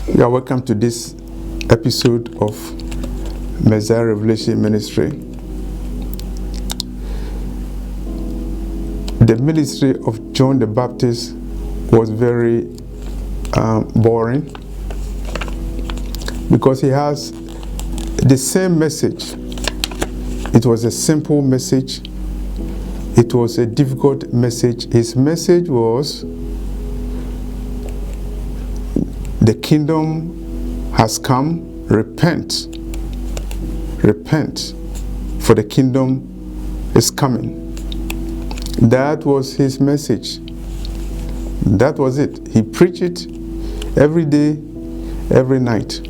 You are welcome to this episode of Messiah Revelation Ministry. The ministry of John the Baptist was very boring because he has the same message. It was a simple message. It was a difficult message. His message was, the kingdom has come, repent. Repent, for the kingdom is coming. That was his message. That was it. He preached it every day, every night.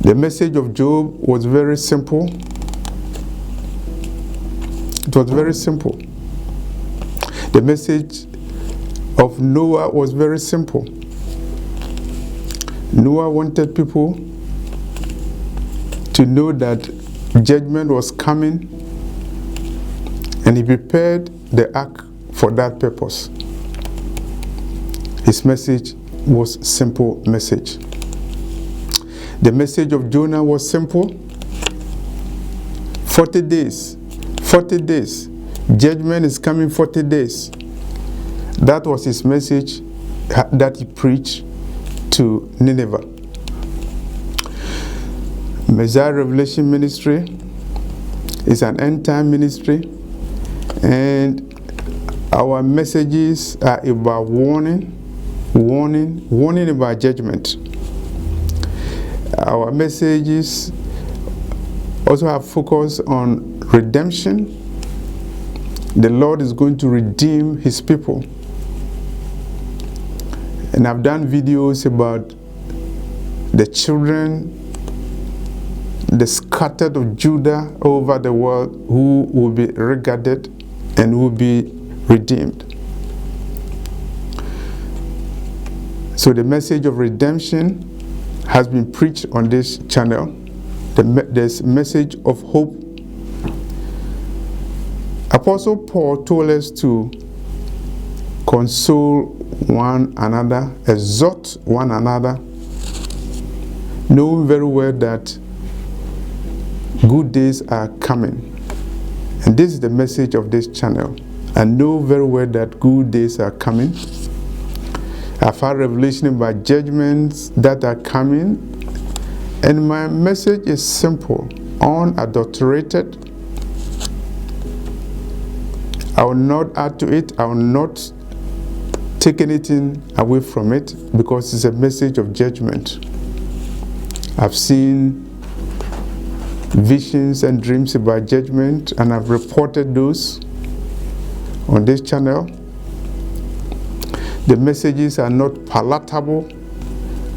The message of Job was very simple. It was very simple. The message of Noah was very simple. Noah wanted people to know that judgment was coming, and he prepared the ark for that purpose. His message was simple message. The message of Jonah was simple. 40 days. 40 days. Judgment is coming 40 days. That was his message that he preached to Nineveh. Messiah Revelation Ministry is an end-time ministry, and our messages are about warning about judgment. Our messages also have focus on redemption. The Lord is going to redeem his people. And I've done videos about the children, the scattered of Judah over the world, who will be regarded and will be redeemed. So the message of redemption has been preached on this channel. There's message of hope. Apostle Paul told us to console one another, exhort one another, knowing very well that good days are coming. And this is the message of this channel. I know very well that good days are coming. I've had revelation about judgments that are coming, and my message is simple, unadulterated. I will not add to it. I will not take anything away from it, because it's a message of judgment. I've seen visions and dreams about judgment, and I've reported those on this channel. The messages are not palatable,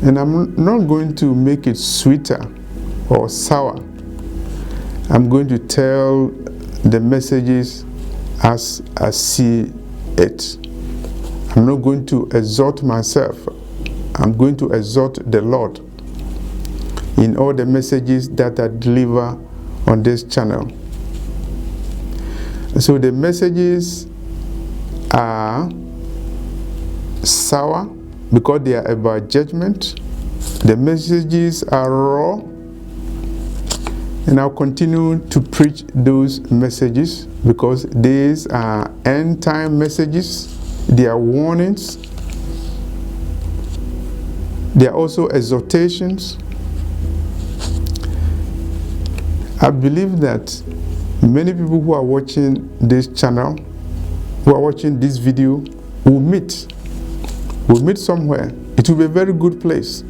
and I'm not going to make it sweeter or sour. I'm going to tell the messages as I see it. I'm not going to exhort myself. I'm going to exhort the Lord in all the messages that I deliver on this channel. So the messages are sour because they are about judgment. The messages are raw, and I'll continue to preach those messages because these are end-time messages. They are warnings. They are also exhortations. I believe that many people who are watching this channel, who are watching this video, will meet somewhere. It will be a very good place.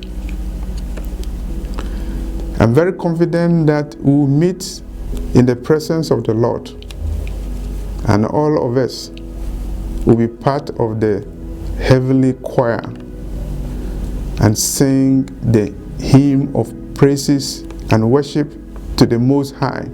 I'm very confident that we will meet in the presence of the Lord, and all of us will be part of the heavenly choir and sing the hymn of praises and worship to the Most High.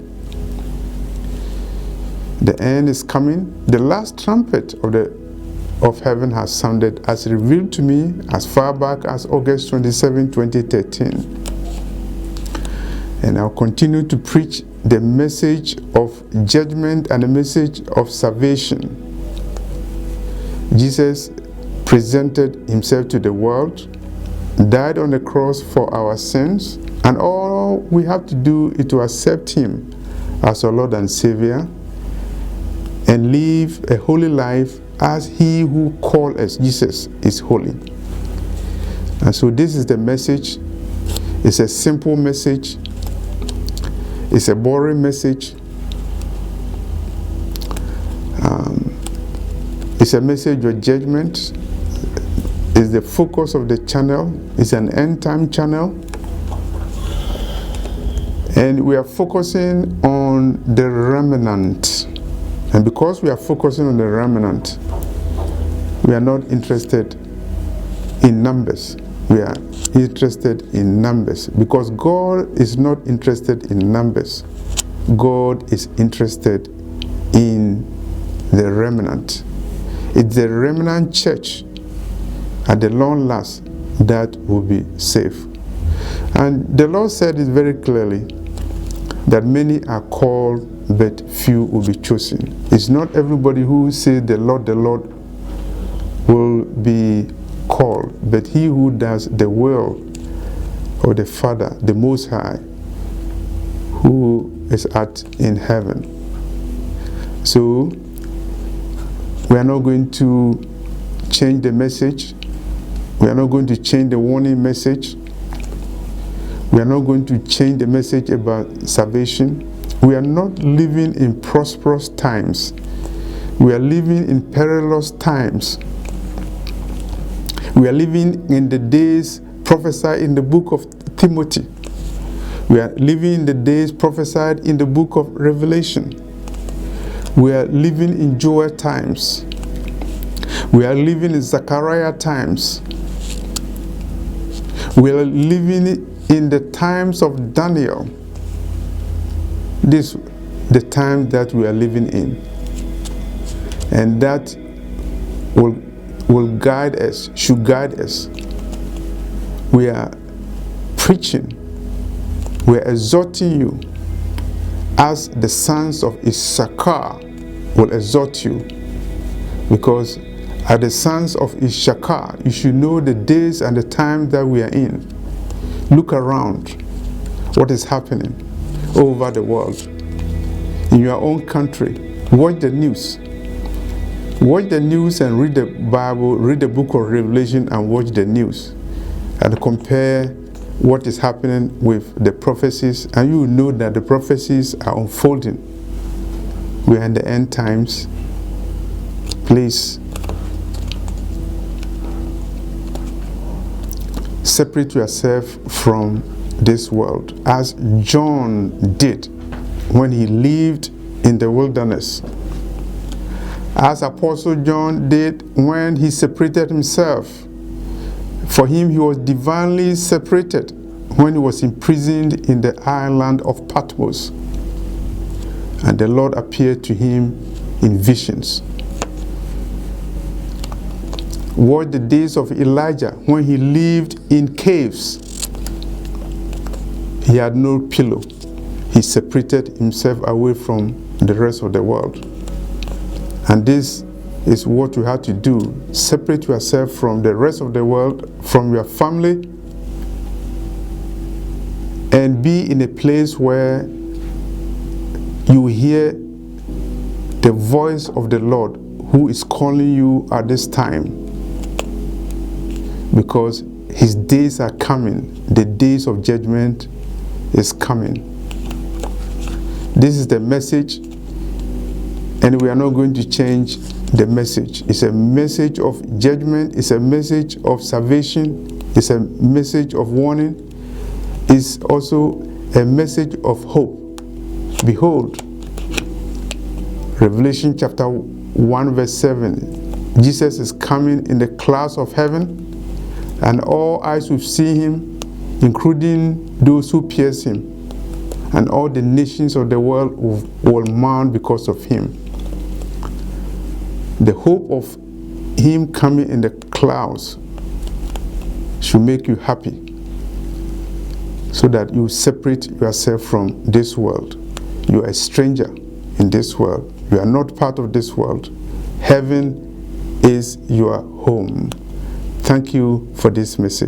The end is coming. The last trumpet of heaven has sounded, as revealed to me as far back as August 27, 2013. And I'll continue to preach the message of judgment and the message of salvation. Jesus presented himself to the world died on the cross for our sins, and all we have to do is to accept him as our Lord and Savior and live a holy life as he who called us, Jesus, is holy. And so this is the message. It's a simple message. It's a boring message. It's a message of judgment. It's the focus of the channel. It's an end-time channel. And we are focusing on the remnant. And because we are focusing on the remnant, we are not interested in numbers. We are interested in numbers. Because God is not interested in numbers. God is interested in the remnant. It's the remnant church at the long last that will be safe. And the Lord said it very clearly that many are called, but few will be chosen. It's not everybody who says the Lord will be called, but he who does the will of the Father, the Most High, who is in heaven. So we are not going to change the message. We are not going to change the warning message. We are not going to change the message about salvation. We are not living in prosperous times. We are living in perilous times. We are living in the days prophesied in the book of Timothy. We are living in the days prophesied in the book of Revelation. We are living in Joel times. We are living in Zechariah times. We are living in the times of Daniel. This is the time that we are living in. And that will guide us, should guide us. We are preaching. We are exhorting you as the sons of Issachar will exhort you. Because as the sons of Issachar, you should know the days and the time that we are in. Look around what is happening over the world. In your own country, watch the news. Watch the news and read the Bible, read the book of Revelation and watch the news. And compare what is happening with the prophecies, and you will know that the prophecies are unfolding. We are in the end times. Please separate yourself from this world, as John did when he lived in the wilderness, as Apostle John did when he separated himself. For him, he was divinely separated when he was imprisoned in the island of Patmos. And the Lord appeared to him in visions. Watch the days of Elijah when he lived in caves. He had no pillow. He separated himself away from the rest of the world. And this is what you have to do. Separate yourself from the rest of the world, from your family, and be in a place where you hear the voice of the Lord who is calling you at this time. Because his days are coming. The days of judgment is coming. This is the message, and we are not going to change the message. It's a message of judgment. It's a message of salvation. It's a message of warning. It's also a message of hope. Behold, Revelation chapter 1 verse 7, Jesus is coming in the clouds of heaven, and all eyes will see him, including those who pierce him, and all the nations of the world will mourn because of him. The hope of him coming in the clouds should make you happy, so that you separate yourself from this world. You are a stranger in this world. You are not part of this world. Heaven is your home. Thank you for this message.